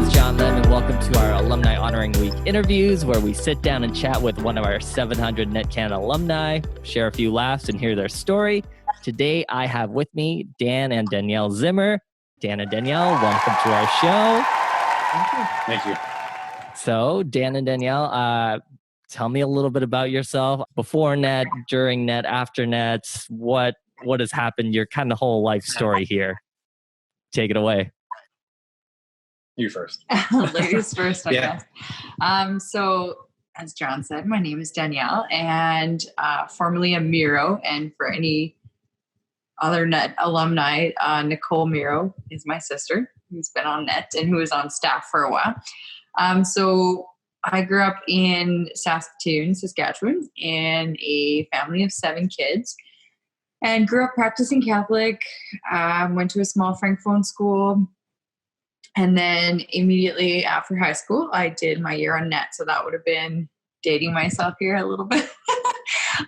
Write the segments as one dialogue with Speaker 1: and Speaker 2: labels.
Speaker 1: John Lim, and welcome to our Alumni Honoring Week interviews, where we sit down and chat with one of our 700 Net Canada alumni, share a few laughs, and hear their story. Today, I have with me Dan and Danielle Zimmer. Dan and Danielle, welcome to our show.
Speaker 2: Thank you.
Speaker 1: So, Dan and Danielle, tell me a little bit about yourself. Before Net, during Net, after Net, what has happened, your kind of whole life story here. Take it away.
Speaker 2: You first.
Speaker 3: Ladies first, I guess. So, as John said, my name is Danielle, and formerly a Miro. And for any other Net alumni, Nicole Miro is my sister, who's been on Net and who was on staff for a while. So I grew up in Saskatoon, Saskatchewan, in a family of 7 kids, and grew up practicing Catholic. Went to a small Francophone school. And then immediately after high school, I did my year on Net. So that would have been dating myself here a little bit.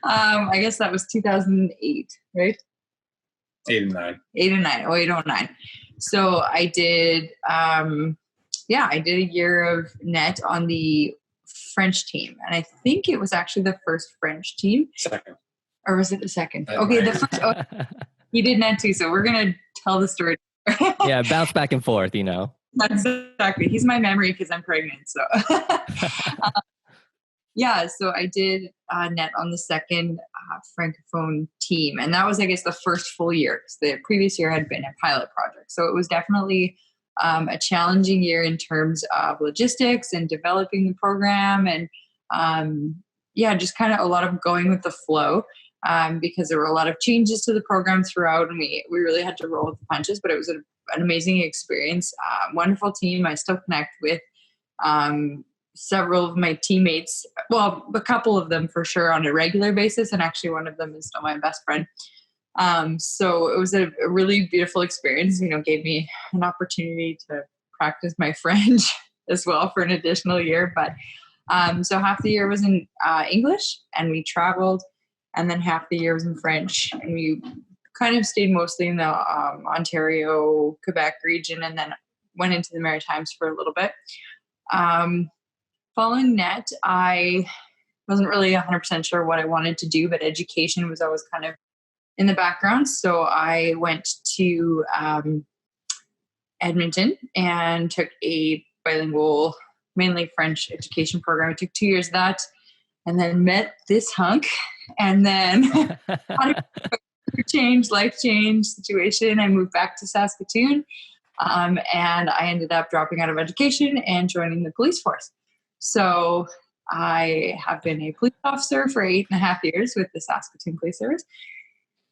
Speaker 3: I guess that was 2008, right?
Speaker 2: 8 and 9.
Speaker 3: 8 and 9. Oh, 809. So I did, I did a year of Net on the French team. And I think it was actually the first French team.
Speaker 2: Second.
Speaker 3: Or was it the second? Okay, the first. Oh, he did Net too. So we're going to tell the story.
Speaker 1: Yeah, bounce back and forth, you know.
Speaker 3: Exactly. He's my memory because I'm pregnant. So, so I did Net on the second Francophone team. And that was, I guess, the first full year, because the previous year had been a pilot project. So it was definitely a challenging year in terms of logistics and developing the program. And just kind of a lot of going with the flow. Because there were a lot of changes to the program throughout, and we really had to roll with the punches, but it was an amazing experience. Wonderful team. I still connect with several of my teammates, well, a couple of them for sure on a regular basis, and actually one of them is still my best friend. So it was a really beautiful experience, gave me an opportunity to practice my French as well for an additional year. But so half the year was in English, and we traveled. And then half the year was in French, and we kind of stayed mostly in the Ontario, Quebec region, and then went into the Maritimes for a little bit. Following Net, I wasn't really 100% sure what I wanted to do, but education was always kind of in the background. So I went to Edmonton and took a bilingual, mainly French education program. I took 2 years of that, and then met this hunk. And then life change situation. I moved back to Saskatoon, and I ended up dropping out of education and joining the police force. So I have been a police officer for 8.5 years with the Saskatoon Police Service,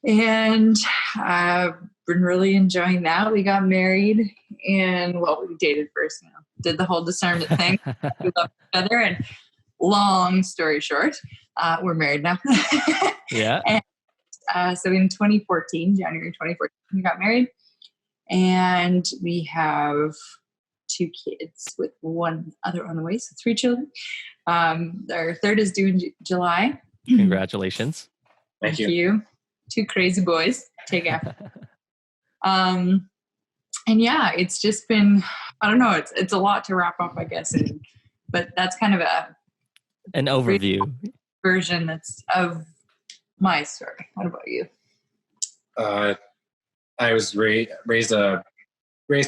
Speaker 3: and I've been really enjoying that. We got married, and we dated first, did the whole discernment thing. We loved each other, and long story short, we're married now.
Speaker 1: Yeah.
Speaker 3: And so in January 2014, we got married, and we have 2 kids with 1 other on the way, so 3 children. Our third is due in July.
Speaker 1: Congratulations.
Speaker 2: Thank you.
Speaker 3: 2 crazy boys. Take after. It's just been, I don't know, it's a lot to wrap up, I guess, but that's kind of
Speaker 1: an overview
Speaker 3: version that's of my story. What about you?
Speaker 2: I was raised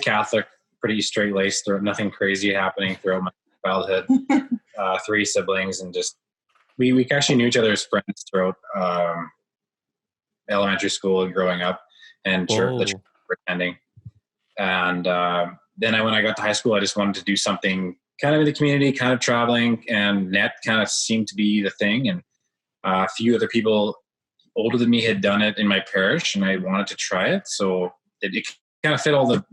Speaker 2: Catholic, pretty straight-laced. There was nothing crazy happening throughout my childhood. 3 siblings, and just we actually knew each other as friends throughout elementary school and growing up, and the church we're attending. And then when I got to high school, I just wanted to do something kind of in the community, kind of traveling, and Net kind of seemed to be the thing. And a few other people older than me had done it in my parish, and I wanted to try it. So it kind of fit all the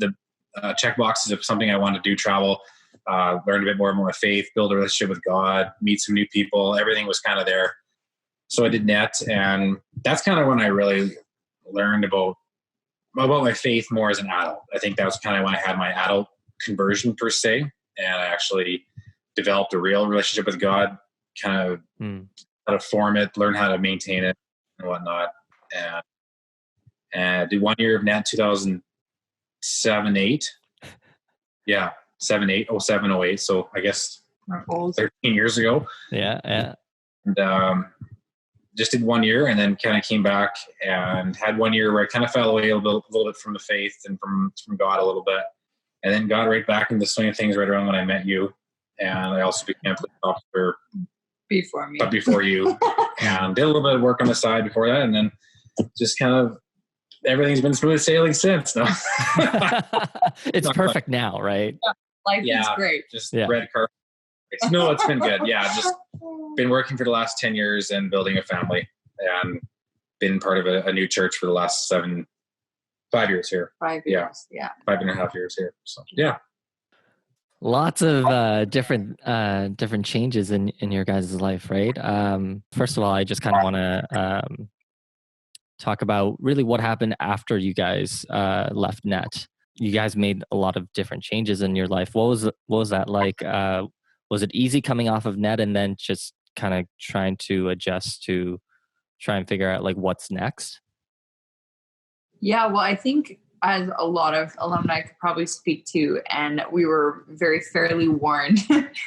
Speaker 2: check boxes of something I wanted to do: travel, learn a bit more about my faith, build a relationship with God, meet some new people. Everything was kind of there. So I did Net, and that's kind of when I really learned about my faith more as an adult. I think that was kind of when I had my adult conversion per se. And I actually developed a real relationship with God, kind of how to form it, learn how to maintain it and whatnot. And I did 1 year of Net, 2007, 8. Yeah. 07, 08. So I guess 13 years ago.
Speaker 1: Yeah.
Speaker 2: And just did 1 year, and then kind of came back and had 1 year where I kind of fell away a little bit from the faith and from God a little bit, and then got right back into the swing of things right around when I met you. And I also became a police officer before you, and did a little bit of work on the side before that, and then just kind of everything's been smooth sailing since. No.
Speaker 1: It's perfect now, right?
Speaker 3: Life is great.
Speaker 2: Just red carpet. No, it's been good. Yeah, just been working for the last 10 years and building a family, and been part of a new church for the last 5 years here.
Speaker 3: 5 years, yeah.
Speaker 2: 5.5 years here. So yeah.
Speaker 1: Lots of different changes in your guys' life, right? First of all, I just kind of want to talk about really what happened after you guys left Net. You guys made a lot of different changes in your life. What was that like? Was it easy coming off of Net and then just kind of trying to adjust to try and figure out like what's next?
Speaker 3: Yeah, well, I think as a lot of alumni could probably speak to, and we were very fairly warned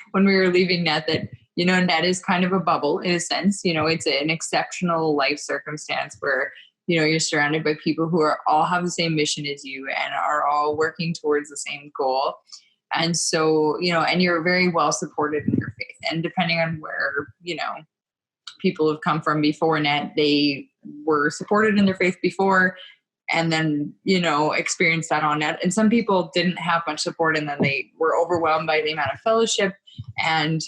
Speaker 3: when we were leaving Net that, Net is kind of a bubble in a sense. It's an exceptional life circumstance where, you're surrounded by people who all have the same mission as you and are all working towards the same goal. And so, and you're very well supported in your faith. And depending on where, people have come from before Net, they were supported in their faith before and then, experienced that on Net. And some people didn't have much support, and then they were overwhelmed by the amount of fellowship and,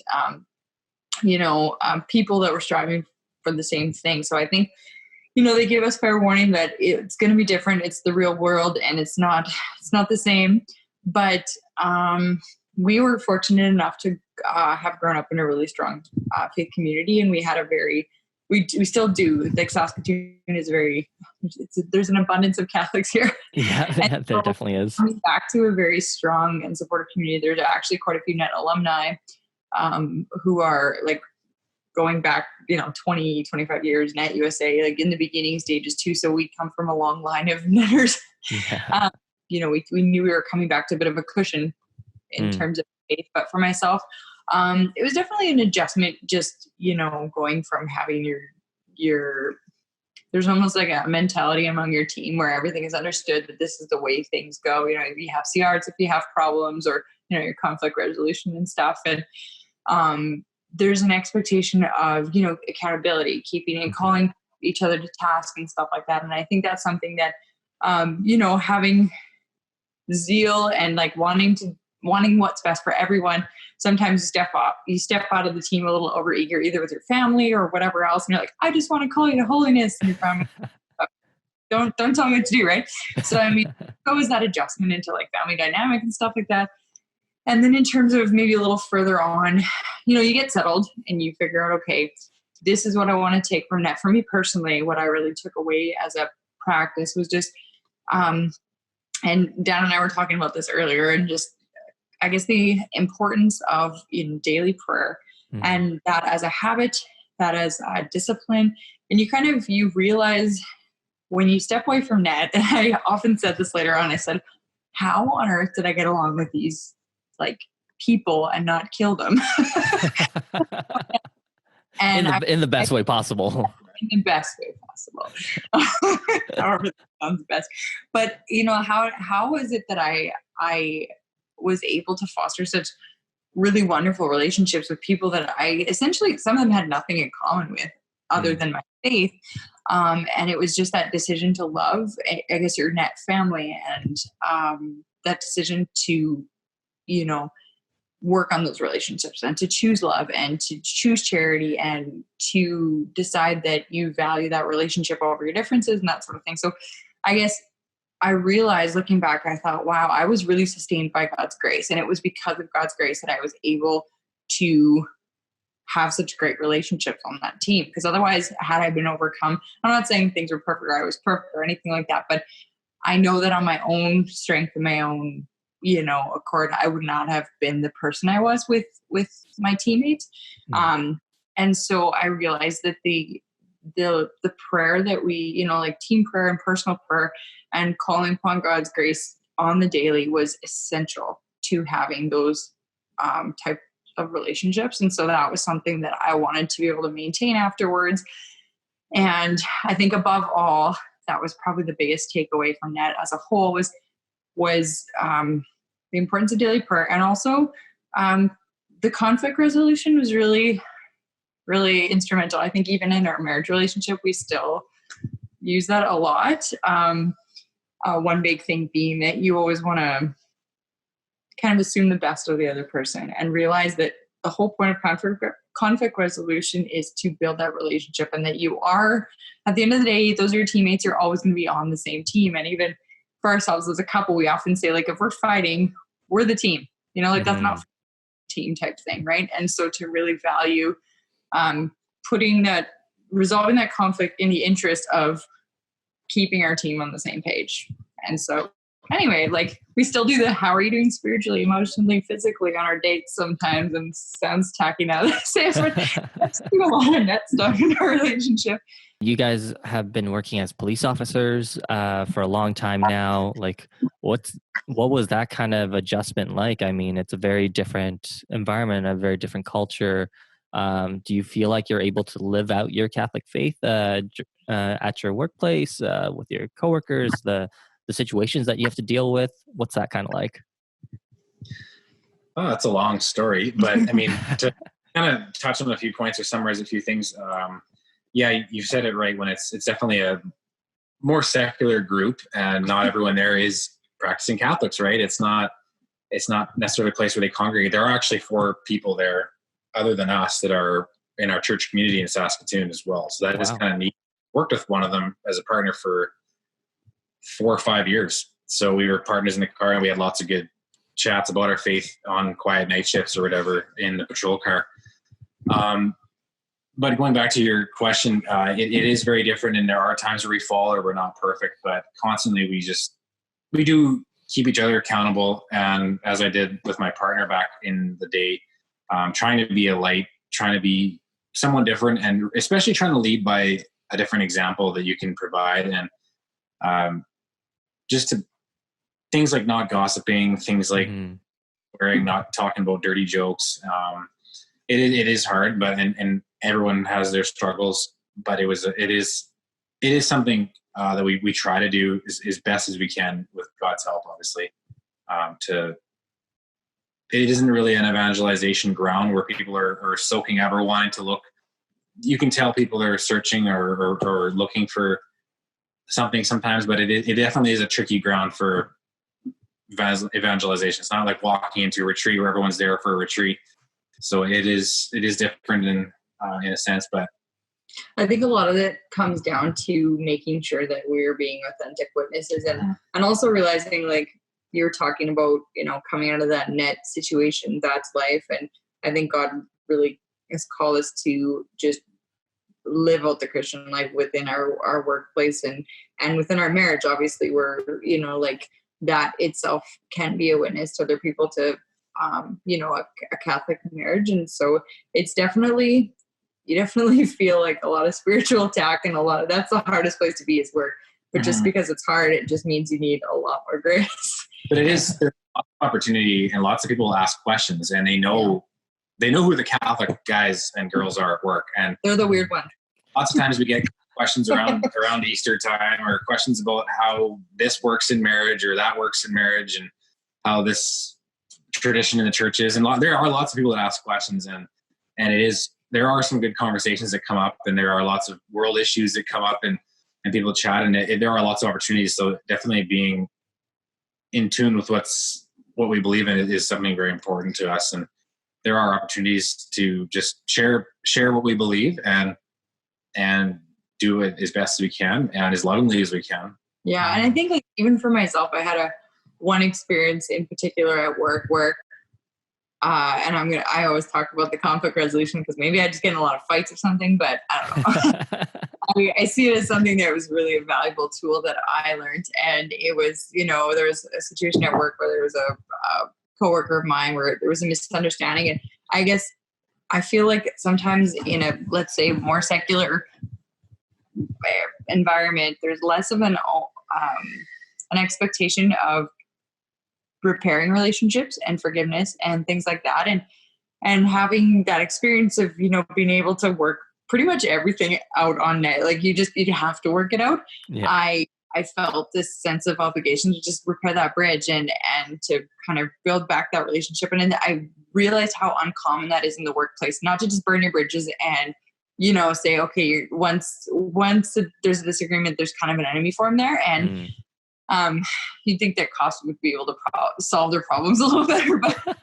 Speaker 3: people that were striving for the same thing. So I think, they gave us fair warning that it's going to be different. It's the real world, and it's not the same. But we were fortunate enough to have grown up in a really strong faith community, and we had we still do. Like Saskatoon is there's an abundance of Catholics here.
Speaker 1: Yeah, there definitely is.
Speaker 3: Coming back to a very strong and supportive community. There's actually quite a few Net alumni who are like going back, 20, 25 years, Net USA, like in the beginning stages too. So we come from a long line of Netters.
Speaker 1: Yeah.
Speaker 3: We knew we were coming back to a bit of a cushion in terms of faith. But for myself, it was definitely an adjustment, just, going from having there's almost like a mentality among your team where everything is understood that this is the way things go. If you have CRs, if you have problems, or, your conflict resolution and stuff. And there's an expectation of, accountability, keeping and calling each other to task and stuff like that. And I think that's something that, having zeal and like wanting what's best for everyone. Sometimes you step out of the team a little overeager, either with your family or whatever else. And you're like, I just want to call you to holiness. And your family, don't tell me what to do. Right. So, what was that adjustment into like family dynamic and stuff like that? And then in terms of maybe a little further on, you get settled and you figure out, okay, this is what I want to take from Net. For me personally, what I really took away as a practice was just, and Dan and I were talking about this earlier, and just, I guess, the importance of daily prayer, and that as a habit, that as a discipline. And you realize when you step away from Net, and I often said this later on, I said, how on earth did I get along with these like people and not kill them? And
Speaker 1: in the best way possible.
Speaker 3: In the best way possible. However that sounds best. But how is it that I was able to foster such really wonderful relationships with people that I essentially, some of them had nothing in common with other than my faith. And it was just that decision to love, I guess, your Net family, and that decision to, work on those relationships and to choose love and to choose charity and to decide that you value that relationship over your differences and that sort of thing. So I guess I realized, looking back, I thought, wow, I was really sustained by God's grace. And it was because of God's grace that I was able to have such great relationships on that team. Because otherwise, had I been overcome, I'm not saying things were perfect or I was perfect or anything like that, but I know that on my own strength and my own, accord, I would not have been the person I was with my teammates. And so I realized that the prayer that we, like team prayer and personal prayer and calling upon God's grace on the daily was essential to having those type of relationships. And so that was something that I wanted to be able to maintain afterwards. And I think above all, that was probably the biggest takeaway from NET as a whole was the importance of daily prayer. And also the conflict resolution was really, really instrumental. I think even in our marriage relationship, we still use that a lot. One big thing being that you always want to kind of assume the best of the other person and realize that the whole point of conflict resolution is to build that relationship, and that you are, at the end of the day, those are your teammates. You're always going to be on the same team. And even for ourselves as a couple, we often say, like, if we're fighting, we're the team, like that's not team type thing. Right. And so to really value resolving that conflict in the interest of keeping our team on the same page. And so anyway, like, we still do the how are you doing spiritually, emotionally, physically on our dates sometimes, and sounds tacky now that I say it, but that's a lot of NET stuff in our relationship.
Speaker 1: You guys have been working as police officers for a long time now. Like, what was that kind of adjustment like? I mean, it's a very different environment, a very different culture. Do you feel like you're able to live out your Catholic faith at your workplace, with your coworkers, the situations that you have to deal with? What's that kind of like?
Speaker 2: Oh, that's a long story, but I mean, to kind of touch on a few points or summarize a few things. Yeah, you said it right. When it's definitely a more secular group, and not everyone there is practicing Catholics, right? It's not necessarily a place where they congregate. There are actually 4 people there other than us that are in our church community in Saskatoon as well. So that is kind of neat. Worked with one of them as a partner for 4 or 5 years. So we were partners in the car, and we had lots of good chats about our faith on quiet night shifts or whatever in the patrol car. But going back to your question, it is very different, and there are times where we fall or we're not perfect, but constantly we do keep each other accountable. And as I did with my partner back in the day, trying to be a light, trying to be someone different, and especially trying to lead by a different example that you can provide. And just to things like not gossiping, things like wearing, not talking about dirty jokes. It is hard, but and everyone has their struggles, but it is something that we try to do as best as we can with God's help, obviously. It isn't really an evangelization ground where people are soaking up or wanting to look. You can tell people are searching or looking for something sometimes, but it definitely is a tricky ground for evangelization. It's not like walking into a retreat where everyone's there for a retreat. So it is different in a sense, but
Speaker 3: I think a lot of it comes down to making sure that we're being authentic witnesses, and also realizing, like you're talking about, coming out of that NET situation, that's life. And I think God really has called us to just live out the Christian life within our workplace and within our marriage. Obviously, we're, like that itself can be a witness to other people to, a Catholic marriage. And so it's definitely, you definitely feel like a lot of spiritual attack, and that's the hardest place to be, is work. But just because it's hard, it just means you need a lot more grace.
Speaker 2: But there's opportunity, and lots of people ask questions, and they know who the Catholic guys and girls are at work, and
Speaker 3: they're the weird one.
Speaker 2: Lots of times we get questions around Easter time, or questions about how this works in marriage or that works in marriage, and how this tradition in the church is. And there are lots of people that ask questions, and there are some good conversations that come up, and there are lots of world issues that come up, and people chat, and there are lots of opportunities. So definitely being in tune with what we believe in is something very important to us. And there are opportunities to just share what we believe and do it as best as we can and as lovingly as we can.
Speaker 3: Yeah. And I think, like, even for myself, I had one experience in particular at work where, and I always talk about the conflict resolution because maybe I just get in a lot of fights or something, but I don't know. I see it as something that was really a valuable tool that I learned. And it was, there was a situation at work where there was a coworker of mine where there was a misunderstanding. And I guess I feel like sometimes in a, let's say, more secular environment, there's less of an expectation of repairing relationships and forgiveness and things like that. And having that experience of, being able to work pretty much everything out on net. Like you have to work it out.
Speaker 1: Yeah.
Speaker 3: I felt this sense of obligation to just repair that bridge and to kind of build back that relationship. And then I realized how uncommon that is in the workplace, not to just burn your bridges and, say, okay, once there's a disagreement, there's kind of an enemy form there. And you'd think that cops would be able to solve their problems a little better, but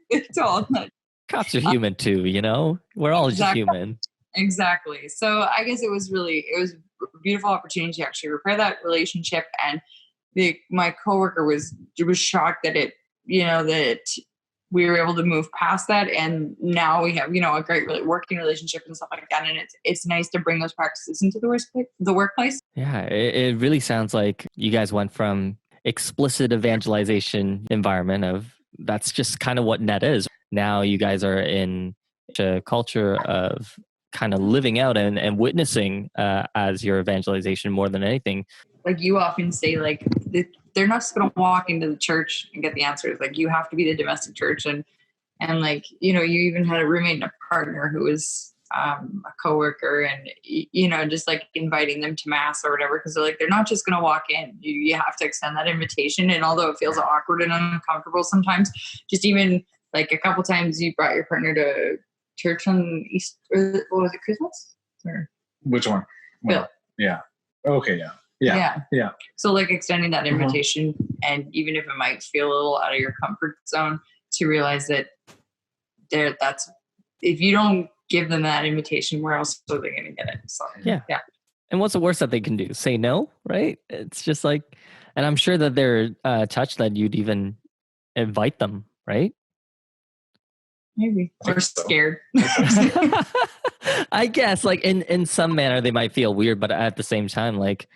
Speaker 3: it's all not.
Speaker 1: Cops are human too, we're all just human.
Speaker 3: Exactly. So I guess it was a beautiful opportunity to actually repair that relationship. And my coworker was shocked that that we were able to move past that. And now we have, a great working relationship and stuff like that. And it's nice to bring those practices into the workplace.
Speaker 1: Yeah. It really sounds like you guys went from explicit evangelization environment of that's just kind of what net is. Now you guys are in a culture of kind of living out and witnessing as your evangelization more than anything.
Speaker 3: Like you often say, like they're not just going to walk into the church and get the answers. Like you have to be the domestic church. And like, you even had a roommate and a partner who was a coworker and, just like inviting them to mass or whatever. Cause they're not just going to walk in. You have to extend that invitation. And although it feels awkward and uncomfortable sometimes, just even like a couple times you brought your partner to church on Easter, what was it, Christmas? Or?
Speaker 2: Which one?
Speaker 3: Bill.
Speaker 2: Yeah. Okay. Yeah.
Speaker 3: So like extending that invitation, and even if it might feel a little out of your comfort zone, to realize that that's if you don't give them that invitation, where else are they going to get it? So yeah.
Speaker 1: And what's the worst that they can do? Say no, right? It's just like, and I'm sure that they're touched that you'd even invite them, right?
Speaker 3: Maybe. Or scared.
Speaker 1: I guess like in some manner they might feel weird, but at the same time, like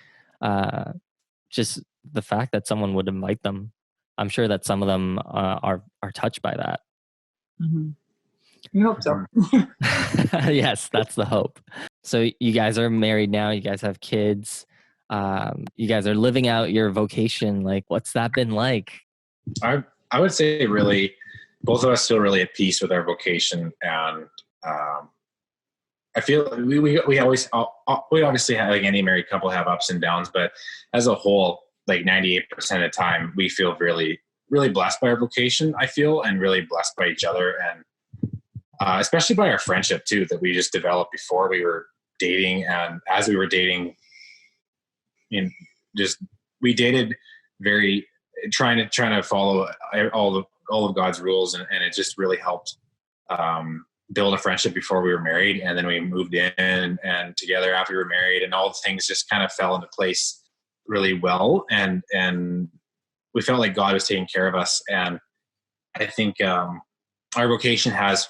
Speaker 1: just the fact that someone would invite them, I'm sure that some of them are touched by that.
Speaker 3: Mm-hmm. We hope so.
Speaker 1: Yes, that's the hope. So you guys are married now. You guys have kids. You guys are living out your vocation. Like, what's that been like?
Speaker 2: I would say really, both of us feel really at peace with our vocation, and I feel we obviously have, like any married couple, have ups and downs, but as a whole, like 98% of the time, we feel really, really blessed by our vocation. I feel, and really blessed by each other, and especially by our friendship too, that we just developed before we were dating, and as we were dating, we dated very trying to follow all of God's rules, and it just really helped build a friendship before we were married. And then we moved in and together after we were married, and all the things just kind of fell into place really well. And we felt like God was taking care of us. And I think our vocation has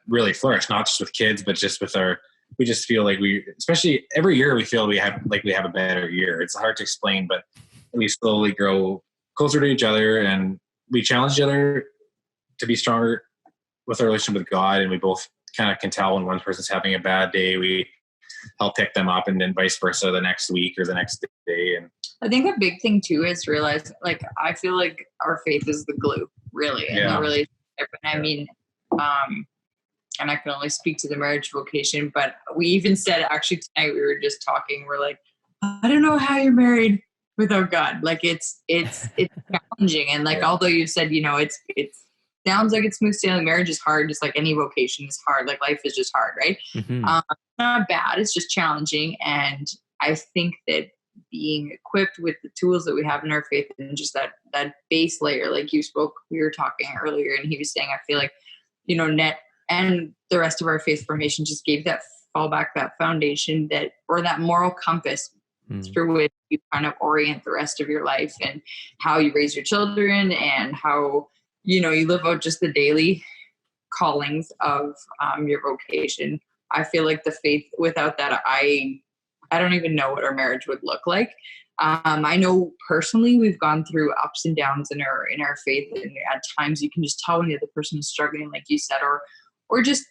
Speaker 2: really flourished, not just with kids, but just with we just feel like especially every year we feel we have a better year. It's hard to explain, but we slowly grow closer to each other, and we challenge each other to be stronger with our relationship with God. And we both kind of can tell when one person's having a bad day, we help pick them up, and then vice versa the next week or the next day. And
Speaker 3: I think a big thing too is to realize, like, I feel like our faith is the glue, really, in the relationship. And I mean, and I can only speak to the marriage vocation, but we even said, actually tonight we were just talking, we're like, I don't know how you're married without God. Like it's challenging. And like, although you said, it sounds like it's smooth sailing, marriage is hard, just like any vocation is hard. Like life is just hard, right?
Speaker 1: Mm-hmm.
Speaker 3: Not bad. It's just challenging. And I think that being equipped with the tools that we have in our faith, and just that base layer, like we were talking earlier, and he was saying, I feel like, net and the rest of our faith formation just gave that fallback, that foundation, or that moral compass through which you kind of orient the rest of your life, and how you raise your children, and how, you live out just the daily callings of your vocation. I feel like the faith, without that, I don't even know what our marriage would look like. I know personally we've gone through ups and downs in our faith, and at times you can just tell when the other person is struggling, like you said, or just,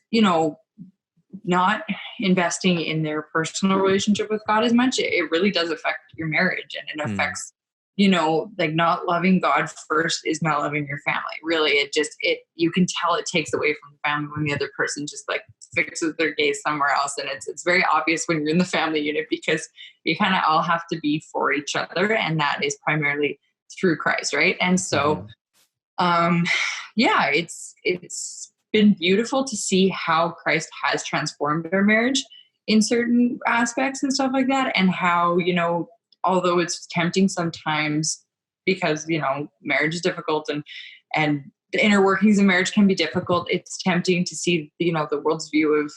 Speaker 3: not investing in their personal relationship with God as much. It really does affect your marriage, and it affects like not loving God first is not loving your family. Really, you can tell it takes away from the family when the other person just like fixes their gaze somewhere else. And it's very obvious when you're in the family unit, because you kind of all have to be for each other. And that is primarily through Christ. Right. And so, it's been beautiful to see how Christ has transformed our marriage in certain aspects and stuff like that. And how, although it's tempting sometimes because, marriage is difficult and the inner workings of marriage can be difficult. It's tempting to see, the world's view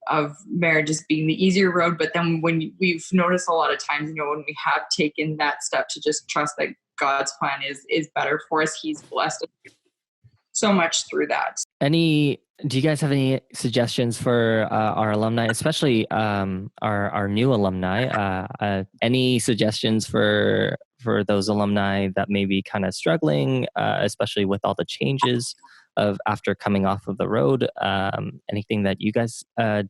Speaker 3: of marriage as being the easier road. But then we've noticed a lot of times, when we have taken that step to just trust that God's plan is better for us, he's blessed us so much through that.
Speaker 1: Do you guys have any suggestions for our alumni, especially our new alumni? Any suggestions for those alumni that may be kind of struggling, especially with all the changes of after coming off of the road? Anything that you guys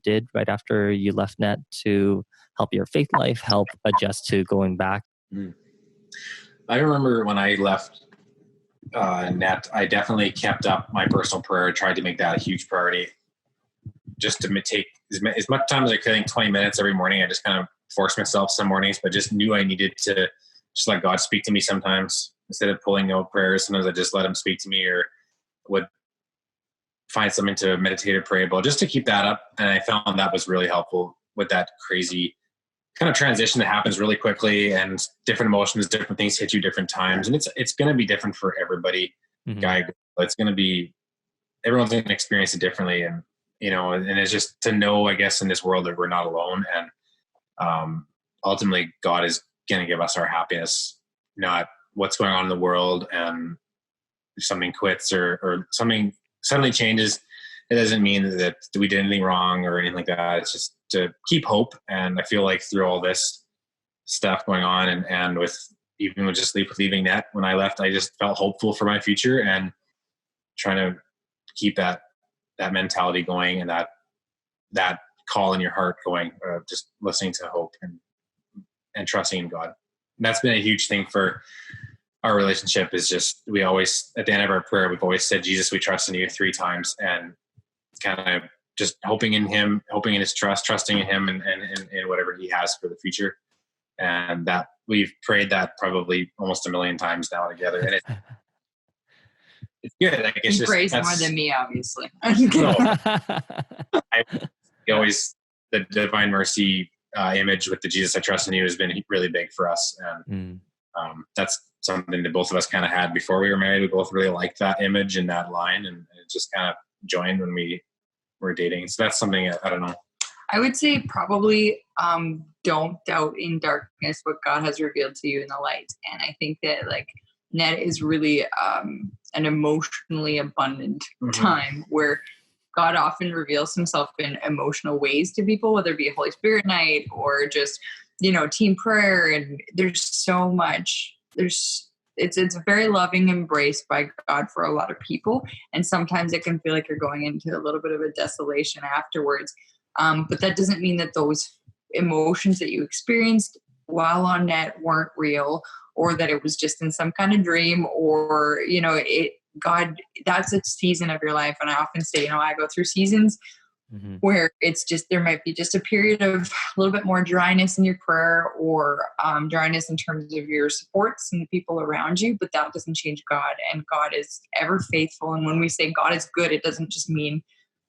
Speaker 1: did right after you left Net to help your faith life, help adjust to going back?
Speaker 2: I remember when I left Net, I definitely kept up my personal prayer, tried to make that a huge priority, just to take as much time as I could. I think 20 minutes every morning. I just kind of forced myself some mornings, but just knew I needed to just let God speak to me sometimes. Instead of pulling out prayers, sometimes I just let him speak to me, or would find something to meditate or pray about, just to keep that up. And I found that was really helpful with that crazy kind of transition that happens really quickly, and different emotions, different things hit you different times. And it's going to be different for everybody. It's going to be, everyone's going to experience it differently. And, and it's just to know, I guess, in this world that we're not alone. And ultimately God is going to give us our happiness, not what's going on in the world. And if something quits or something suddenly changes, it doesn't mean that we did anything wrong or anything like that. It's just to keep hope. And I feel like through all this stuff going on, and with even with just leaving Net, when I left, I just felt hopeful for my future, and trying to keep that mentality going, and that call in your heart going, just listening to hope and trusting in God. And that's been a huge thing for our relationship. Is just, we always, at the end of our prayer, we've always said, Jesus, we trust in you 3 times, and kind of just hoping in him, hoping in his trust, trusting in him and whatever he has for the future. And that we've prayed that probably almost 1 million times now together. And it's good. Like, it's just,
Speaker 3: prays more than me, obviously.
Speaker 2: The divine mercy image with the Jesus I trust in you has been really big for us. And that's something that both of us kind of had before we were married. We both really liked that image and that line, and it just kind of joined when we were dating. So that's something, I don't know.
Speaker 3: I would say probably don't doubt in darkness what God has revealed to you in the light. And I think that like Net is really an emotionally abundant time where God often reveals himself in emotional ways to people, whether it be a Holy Spirit night or just, team prayer. And there's so much, it's a very loving embrace by God for a lot of people. And sometimes it can feel like you're going into a little bit of a desolation afterwards. But that doesn't mean that those emotions that you experienced while on Net weren't real, or that it was just in some kind of dream, or, God, that's a season of your life. And I often say, I go through seasons where it's just, there might be just a period of a little bit more dryness in your prayer, or dryness in terms of your supports and the people around you, but that doesn't change God. And God is ever faithful. And when we say God is good, it doesn't just mean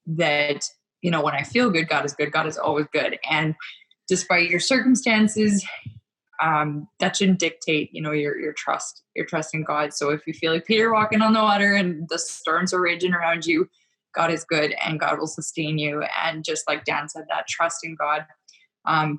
Speaker 3: that, when I feel good, God is good. God is always good. And despite your circumstances, that shouldn't dictate, your trust in God. So if you feel like Peter walking on the water and the storms are raging around you, God is good and God will sustain you. And just like Dan said, that trust in God,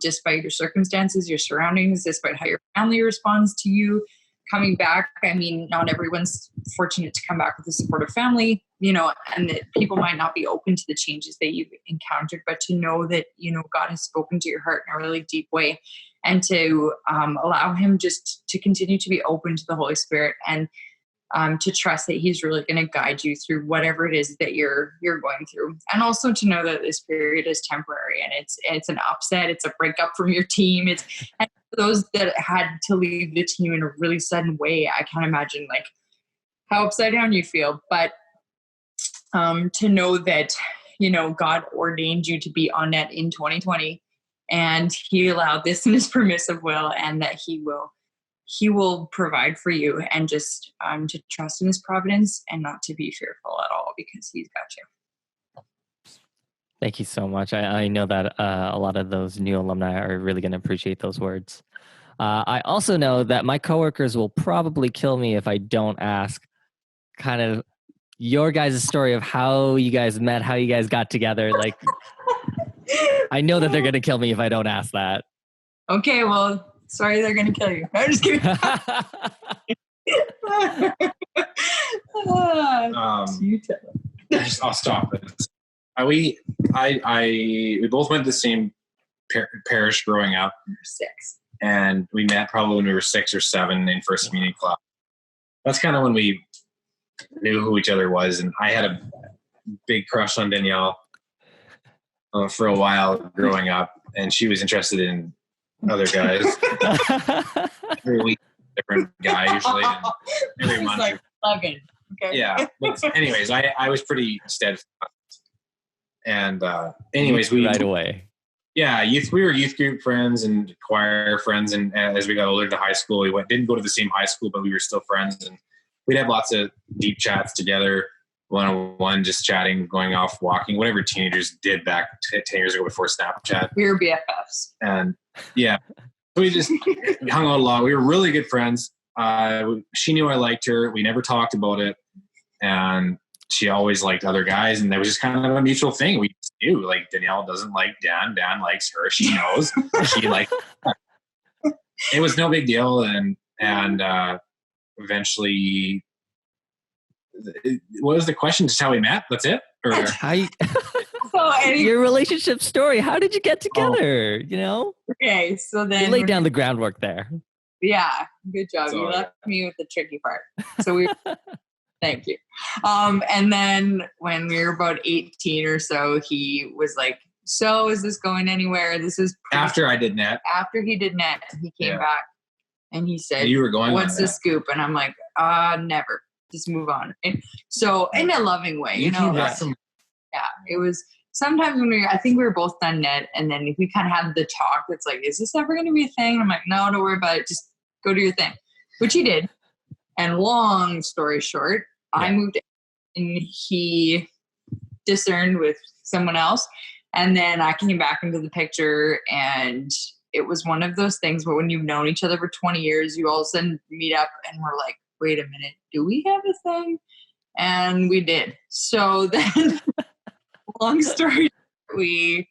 Speaker 3: despite your circumstances, your surroundings, despite how your family responds to you coming back. I mean, not everyone's fortunate to come back with a supportive family, and that people might not be open to the changes that you've encountered, but to know that, God has spoken to your heart in a really deep way, and to allow him just to continue to be open to the Holy Spirit, and to trust that he's really going to guide you through whatever it is that you're going through. And also to know that this period is temporary, and it's an upset, it's a breakup from your team. And those that had to leave the team in a really sudden way, I can't imagine like how upside down you feel. But to know that, you know, God ordained you to be on net in 2020 and he allowed this in his permissive will, and that he will provide for you, and just to trust in his providence and not to be fearful at all, because he's got you.
Speaker 1: Thank you so much. I know that a lot of those new alumni are really going to appreciate those words. I also know that my coworkers will probably kill me if I don't ask kind of your guys' story of how you guys met, how you guys got together. Like, I know that they're going to kill me if I don't ask that.
Speaker 3: Okay, well, sorry, they're going to kill you. I'm just kidding. You tell them.
Speaker 2: I'll stop it. We both went to the same parish growing up.
Speaker 3: 6.
Speaker 2: And we met probably when we were 6 or 7 in first community club. That's kind of when we knew who each other was. And I had a big crush on Danielle for a while growing up, and she was interested in other guys. Every week, different guy usually. And every month.
Speaker 3: Like, okay.
Speaker 2: Yeah. But anyways, I was pretty steadfast. And anyways, we
Speaker 1: right away.
Speaker 2: Yeah, we were youth group friends and choir friends, and as we got older to high school, we didn't go to the same high school, but we were still friends, and we'd have lots of deep chats together, one-on-one, just chatting, going off walking, whatever teenagers did back 10 years ago before Snapchat.
Speaker 3: We were BFFs.
Speaker 2: And yeah, we just hung out a lot. We were really good friends. She knew I liked her. We never talked about it, and she always liked other guys, and that was just kind of a mutual thing. We just knew, like, Danielle doesn't like Dan. Dan likes her. She knows. She liked her. It was no big deal, and eventually, what was the question? Just how we met? That's it? Or
Speaker 1: your relationship story. How did you get together? You know?
Speaker 3: Okay, so then
Speaker 1: you laid down the groundwork there.
Speaker 3: Yeah, good job. You left me with the tricky part. So we thank you. And then when we were about 18 or so, he was like, so is this going anywhere? This is
Speaker 2: after I did net.
Speaker 3: After he did net, he came back and he said,
Speaker 2: you were going,
Speaker 3: what's the scoop? And I'm like, never. Just move on. And so in a loving way, you know. It was sometimes when I think we were both done net, and then we kind of had the talk. It's like, is this ever going to be a thing? And I'm like, no, don't worry about it. Just go do your thing, which he did. And long story short, I moved in, and he discerned with someone else. And then I came back into the picture, and it was one of those things where when you've known each other for 20 years, you all of a sudden meet up and we're like, wait a minute, do we have a thing? And we did. So then, long story, he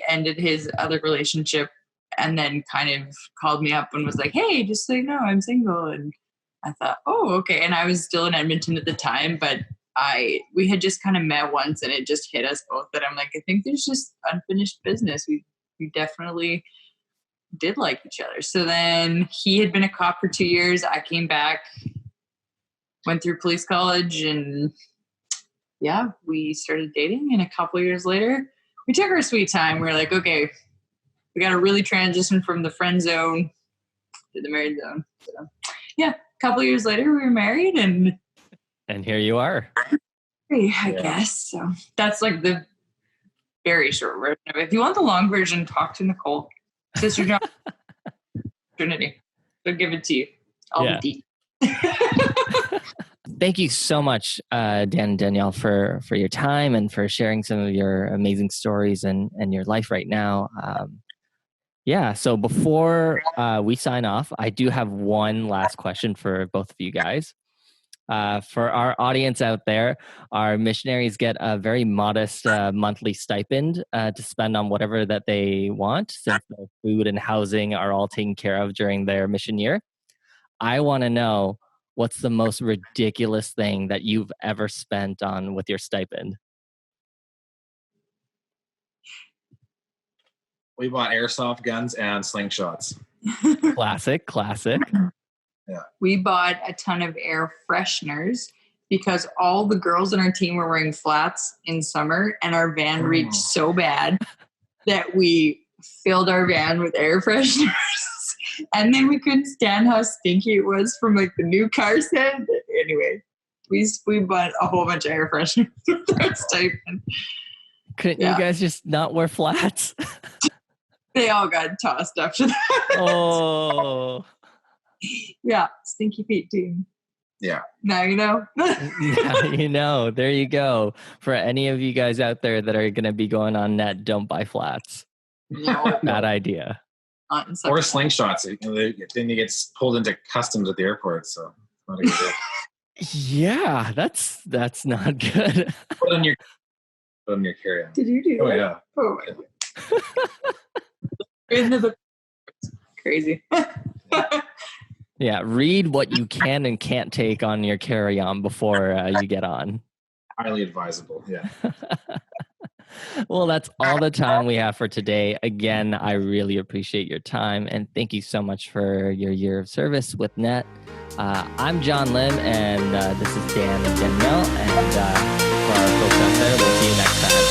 Speaker 3: ended his other relationship and then kind of called me up and was like, hey, just so you know, I'm single. And I thought, oh, okay. And I was still in Edmonton at the time, but we had just kind of met once, and it just hit us both that I'm like, I think there's just unfinished business. We definitely did like each other. So then he had been a cop for 2 years. I came back, went through police college, and we started dating. And a couple years later, we took our sweet time. We were like, okay, we got to really transition from the friend zone to the married zone. So a couple years later, we were married, and
Speaker 1: here you are.
Speaker 3: I guess. So that's like the very short version of it. If you want the long version, talk to Nicole, Sister John, Trinity. They'll give it to you. All the deep.
Speaker 1: Thank you so much, Dan and Danielle, for your time and for sharing some of your amazing stories and your life right now. So before we sign off, I do have one last question for both of you guys. For our audience out there, our missionaries get a very modest monthly stipend to spend on whatever that they want, since their food and housing are all taken care of during their mission year. I want to know, what's the most ridiculous thing that you've ever spent on with your stipend?
Speaker 2: We bought airsoft guns and slingshots.
Speaker 1: Classic.
Speaker 2: Yeah.
Speaker 3: We bought a ton of air fresheners because all the girls on our team were wearing flats in summer, and our van reeked so bad that we filled our van with air fresheners. And then we couldn't stand how stinky it was from like the new car set. Anyway, we bought a whole bunch of air fresheners with our stipend.
Speaker 1: Couldn't you guys just not wear flats?
Speaker 3: They all got tossed after that.
Speaker 1: Oh.
Speaker 3: Yeah, stinky feet team.
Speaker 2: Yeah.
Speaker 3: Now you know.
Speaker 1: Now you know. There you go. For any of you guys out there that are going to be going on net, don't buy flats.
Speaker 3: No.
Speaker 1: Bad idea.
Speaker 2: Or slingshots. Then you get pulled into customs at the airport. So not a good idea.
Speaker 1: Yeah, that's not good.
Speaker 2: Put on your carry-on.
Speaker 3: Did you do that?
Speaker 2: Oh yeah.
Speaker 3: Oh my God. Crazy.
Speaker 1: Yeah, read what you can and can't take on your carry-on before you get on.
Speaker 2: Highly advisable. Yeah.
Speaker 1: Well, that's all the time we have for today. Again, I really appreciate your time and thank you so much for your year of service with NET. I'm John Lim and this is Dan and Danielle. And for our folks out there, we'll see you next time.